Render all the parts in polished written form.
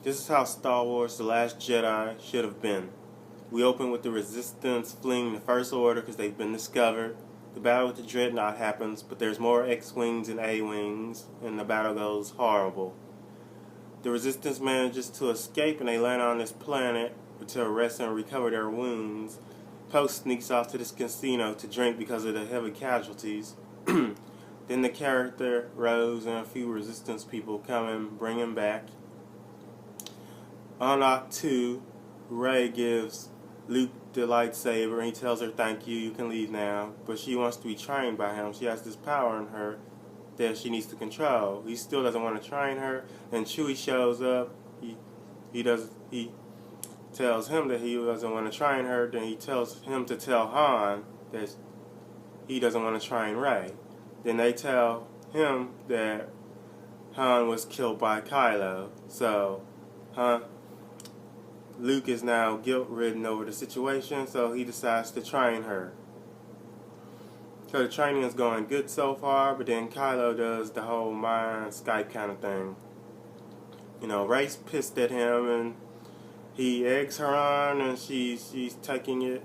This is how Star Wars The Last Jedi should have been. We open with the Resistance fleeing the First Order because they've been discovered. The battle with the Dreadnought happens, but there's more X-Wings and A-Wings, and the battle goes horrible. The Resistance manages to escape and they land on this planet to rest and recover their wounds. Post sneaks off to this casino to drink because of the heavy casualties. Then the character, Rose, and a few Resistance people come and bring him back. On Oct 2, Rey gives Luke the lightsaber and he tells her, "Thank you, you can leave now." But she wants to be trained by him. She has this power in her that she needs to control. He still doesn't want to train her. And Chewie shows up. He tells him that he doesn't want to train her. Then he tells him to tell Han that he doesn't want to train Rey. Then they tell him that Han was killed by Kylo. So Luke is now guilt-ridden over the situation, so he decides to train her. So the training is going good so far, but then Kylo does the whole mind Skype kind of thing. Rey's pissed at him, and he eggs her on, and she's taking it.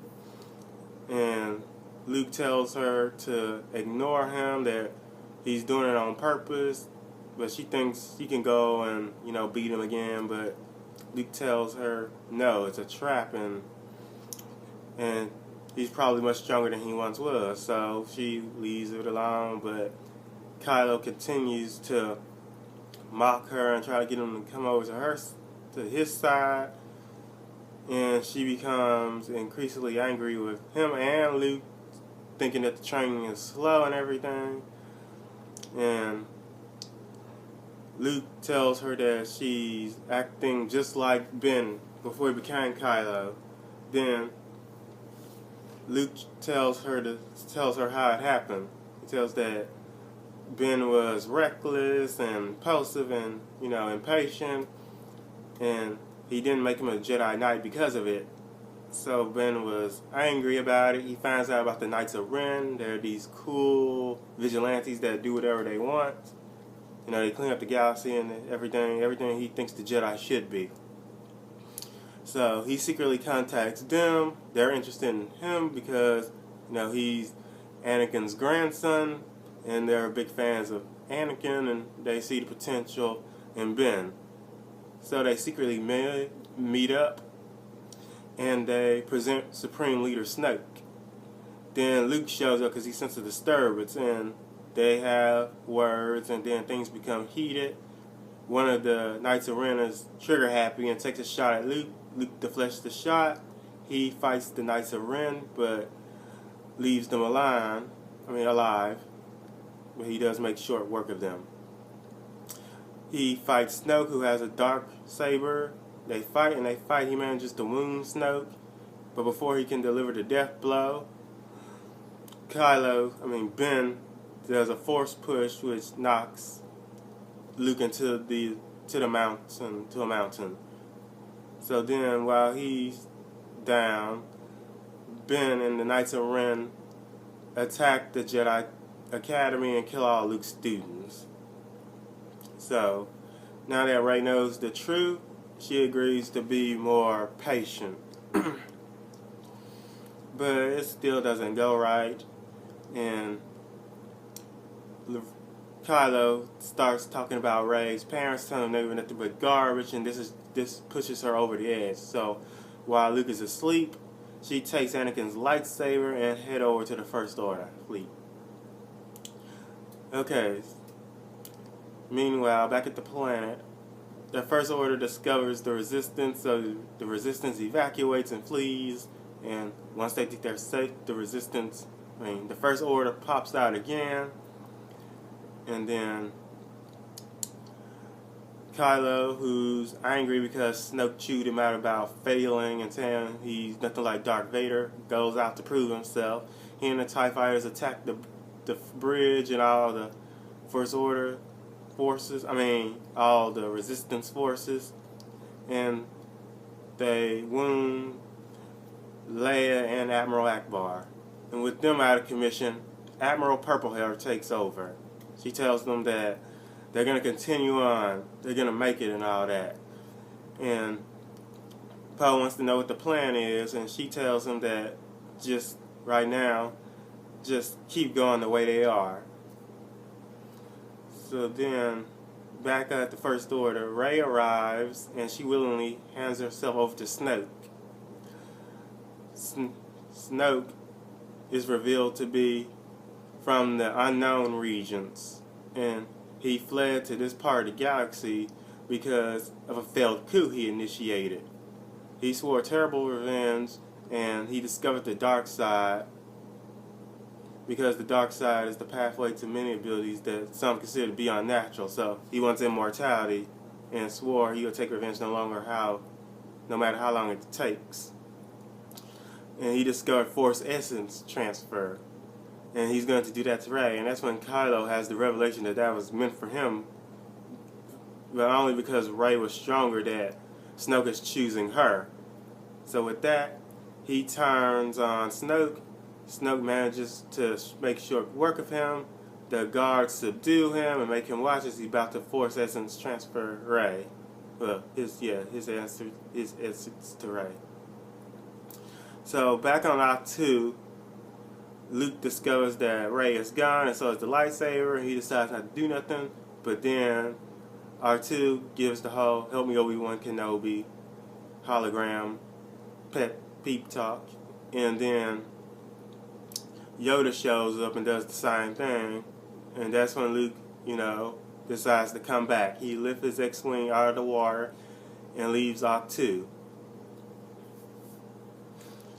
And Luke tells her to ignore him, that he's doing it on purpose, but she thinks she can go and, beat him again, but Luke tells her, no, it's a trap, and he's probably much stronger than he once was, so she leaves it alone, but Kylo continues to mock her and try to get him to come over to his side, and she becomes increasingly angry with him and Luke, thinking that the training is slow and everything, and Luke tells her that she's acting just like Ben before he became Kylo. Then Luke tells her how it happened. He tells that Ben was reckless and impulsive and impatient, and he didn't make him a Jedi Knight because of it. So Ben was angry about it. He finds out about the Knights of Ren. They're these cool vigilantes that do whatever they want. They clean up the galaxy and everything he thinks the Jedi should be. So he secretly contacts them. They're interested in him because, he's Anakin's grandson, and they're big fans of Anakin, and they see the potential in Ben. So they secretly meet up, and they present Supreme Leader Snoke. Then Luke shows up because he senses a disturbance, and they have words, and then things become heated. One of the Knights of Ren is trigger happy and takes a shot at Luke. Luke deflects the shot. He fights the Knights of Ren, but leaves them alive. But he does make short work of them. He fights Snoke, who has a dark saber. They fight. He manages to wound Snoke, but before he can deliver the death blow, Ben does a force push which knocks Luke into a mountain. So then, while he's down, Ben and the Knights of Ren attack the Jedi Academy and kill all Luke's students. So now that Rey knows the truth, she agrees to be more patient. But it still doesn't go right, and Kylo starts talking about Rey's parents, telling him they were nothing but garbage, and this pushes her over the edge. So while Luke is asleep, she takes Anakin's lightsaber and head over to the First Order fleet. Okay. Meanwhile, back at the planet, the First Order discovers the Resistance, so the Resistance evacuates and flees, and once they think they're safe, the First Order pops out again. And then Kylo, who's angry because Snoke chewed him out about failing and saying he's nothing like Darth Vader, goes out to prove himself. He and the TIE fighters attack the bridge and all the First Order forces, all the Resistance forces, and they wound Leia and Admiral Akbar. And with them out of commission, Admiral Purplehair takes over. She tells them that they're going to continue on, they're going to make it and all that. And Poe wants to know what the plan is, and she tells him that just right now, just keep going the way they are. So then, back at the First Order, Rey arrives, and she willingly hands herself over to Snoke. Snoke is revealed to be from the unknown regions, and he fled to this part of the galaxy because of a failed coup he initiated. He swore terrible revenge, and he discovered the dark side, because the dark side is the pathway to many abilities that some consider to be unnatural. So he wants immortality, and swore he would take revenge no matter how long it takes. And he discovered Force Essence transfer, and he's going to do that to Rey. And that's when Kylo has the revelation that that was meant for him, but only because Rey was stronger, that Snoke is choosing her. So with that, he turns on Snoke. Snoke manages to make short work of him. The guards subdue him and make him watch as he's about to Force Essence transfer Rey. Well, his essence to Rey. So back on Ahch-To, Luke discovers that Rey is gone, and so is the lightsaber. He decides not to do nothing, but then R2 gives the whole "Help me, Obi-Wan Kenobi" hologram peep talk, and then Yoda shows up and does the same thing, and that's when Luke, decides to come back. He lifts his X-Wing out of the water and leaves Ahch-To.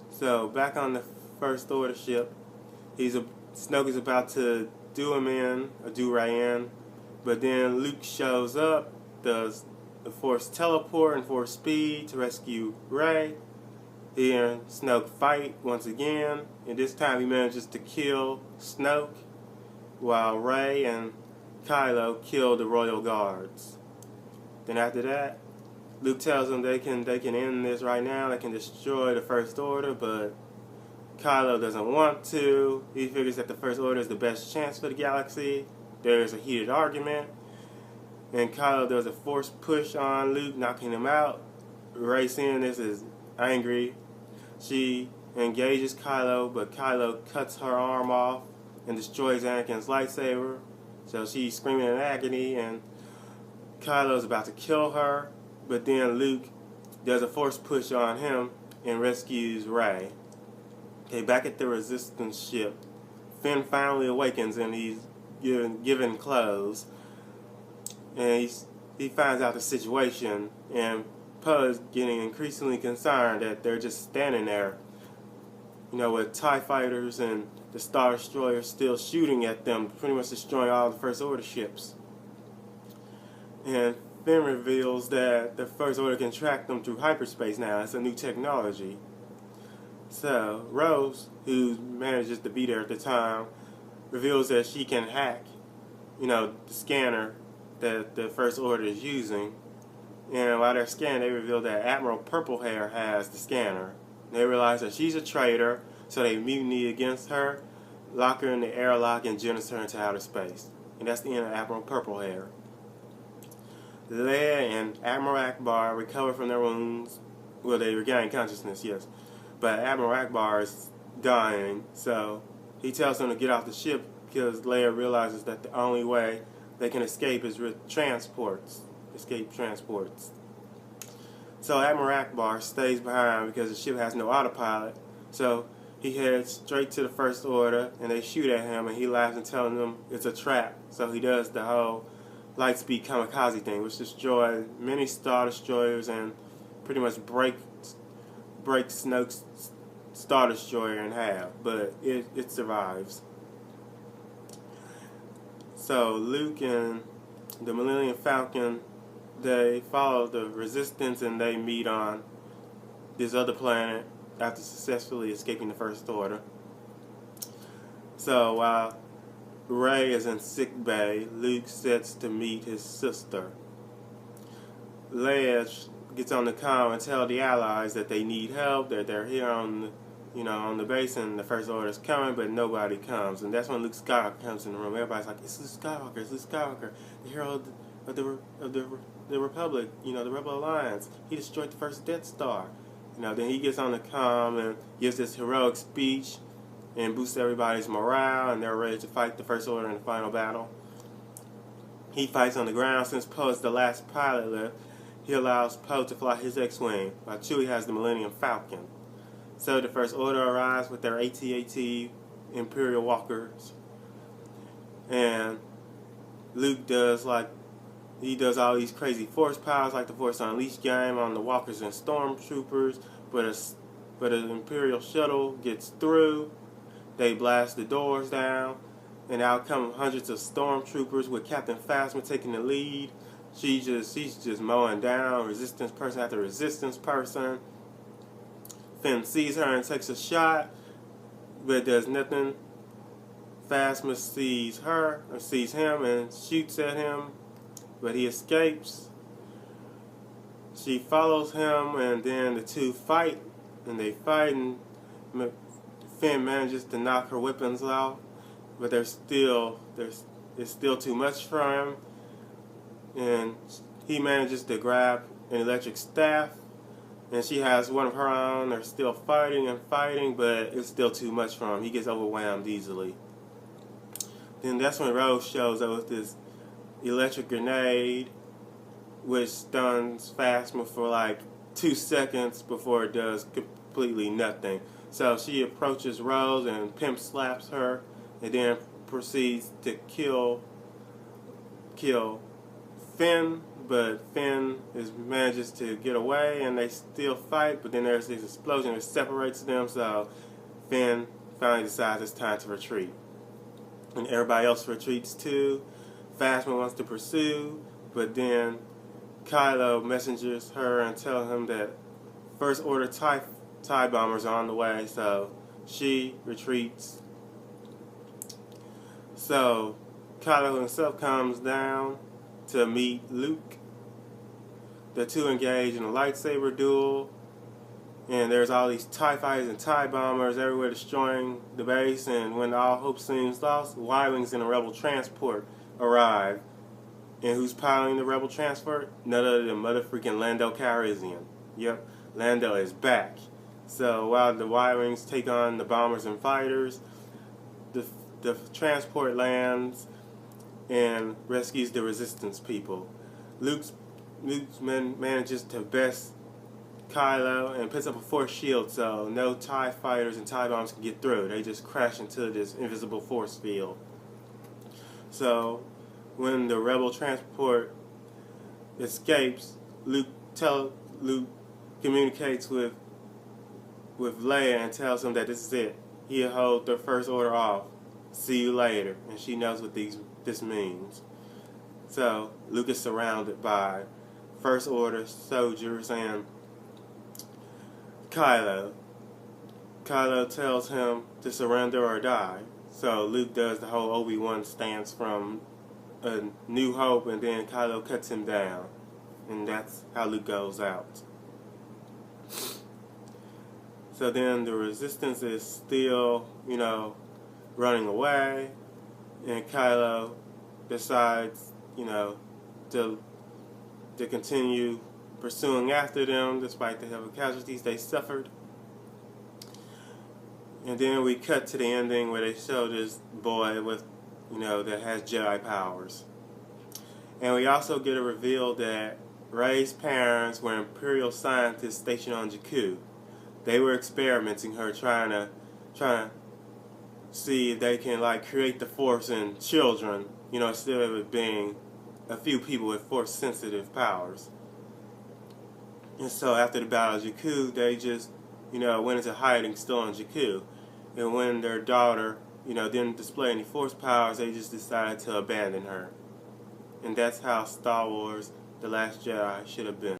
So back on the First Order ship, Snoke is about to do Rey in, but then Luke shows up, does the Force teleport and Force speed to rescue Rey. He and Snoke fight once again, and this time he manages to kill Snoke, while Rey and Kylo kill the Royal Guards. Then after that, Luke tells them they can end this right now. They can destroy the First Order, but Kylo doesn't want to. He figures that the First Order is the best chance for the galaxy. There's a heated argument, and Kylo does a force push on Luke, knocking him out. Rey, seeing this, is angry. She engages Kylo, but Kylo cuts her arm off and destroys Anakin's lightsaber. So she's screaming in agony, and Kylo's about to kill her, but then Luke does a force push on him and rescues Rey. Okay, back at the Resistance ship, Finn finally awakens, and he's given clothes, and he finds out the situation, and Poe is getting increasingly concerned that they're just standing there, with TIE fighters and the Star Destroyer still shooting at them, pretty much destroying all the First Order ships. And Finn reveals that the First Order can track them through hyperspace now. It's a new technology. So Rose, who manages to be there at the time, reveals that she can hack, the scanner that the First Order is using. And while they're scanning, they reveal that Admiral Purplehair has the scanner. They realize that she's a traitor, so they mutiny against her, lock her in the airlock, and genocide her into outer space. And that's the end of Admiral Purplehair. Leia and Admiral Akbar recover from their wounds. Well, they regain consciousness, yes. But Admiral Akbar is dying, so he tells them to get off the ship because Leia realizes that the only way they can escape is with escape transports. So Admiral Akbar stays behind because the ship has no autopilot, so he heads straight to the First Order, and they shoot at him, and he laughs and tells them it's a trap. So he does the whole Lightspeed kamikaze thing, which destroys many Star Destroyers and pretty much breaks Snoke's Star Destroyer in half, but it survives. So Luke and the Millennium Falcon, they follow the Resistance, and they meet on this other planet after successfully escaping the First Order. So while Rey is in sick bay, Luke sets to meet his sister. Leia gets on the comm and tells the Allies that they need help, that they're here on the base, and the First Order is coming, but nobody comes. And that's when Luke Skywalker comes in the room. Everybody's like, "It's Luke Skywalker, it's Luke Skywalker, the hero of the Republic, the Rebel Alliance. He destroyed the first Death Star. Then he gets on the comm and gives this heroic speech and boosts everybody's morale, and they're ready to fight the First Order in the final battle. He fights on the ground. Since Poe is the last pilot left, he allows Poe to fly his X-Wing, while Chewie has the Millennium Falcon. So the First Order arrives with their AT-AT Imperial Walkers, and Luke does all these crazy force powers, like the Force Unleashed game on the Walkers and Stormtroopers, but an Imperial shuttle gets through. They blast the doors down, and out come hundreds of Stormtroopers with Captain Phasma taking the lead. She's just mowing down Resistance person after Resistance person. Finn sees her and takes a shot, but does nothing. Phasma sees him and shoots at him, but he escapes. She follows him, and then the two fight, and Finn manages to knock her weapons off, but it's still too much for him, and he manages to grab an electric staff, and she has one of her own. They're still fighting and fighting, but it's still too much for him. He gets overwhelmed easily. Then that's when Rose shows up with this electric grenade, which stuns Phasma for like 2 seconds before it does completely nothing. So she approaches Rose and pimp slaps her, and then proceeds to kill Finn, but Finn manages to get away, and they still fight, but then there's this explosion that separates them, so Finn finally decides it's time to retreat. And everybody else retreats too. Phasma wants to pursue, but then Kylo messengers her and tells him that First Order TIE bombers are on the way, so she retreats. So Kylo himself comes down to meet Luke. The two engage in a lightsaber duel, and there's all these TIE fighters and TIE bombers everywhere destroying the base, and when all hope seems lost, Y-Wings in a Rebel transport arrive. And who's piloting the Rebel transport? None other than motherfreaking Lando Calrissian. Yep, Lando is back. So while the Y-Wings take on the bombers and fighters, the transport lands and rescues the Resistance people. Luke manages to best Kylo and puts up a force shield, so no TIE fighters and TIE bombs can get through. They just crash into this invisible force field. So when the Rebel transport escapes, Luke communicates with Leia and tells him that this is it. He'll hold the First Order off. See you later. And she knows what this means. So Luke is surrounded by First Order soldiers and Kylo. Kylo tells him to surrender or die. So Luke does the whole Obi-Wan stance from A New Hope, and then Kylo cuts him down. And that's how Luke goes out. So then the Resistance is still, running away, and Kylo decides, to continue pursuing after them despite the heavy casualties they suffered. And then we cut to the ending where they show this boy with, that has Jedi powers. And we also get a reveal that Rey's parents were Imperial scientists stationed on Jakku. They were experimenting her, trying to see if they can create the Force in children, instead of it being a few people with Force-sensitive powers. And so after the Battle of Jakku, they just, went into hiding still on Jakku. And when their daughter, didn't display any Force powers, they just decided to abandon her. And that's how Star Wars: The Last Jedi should have been.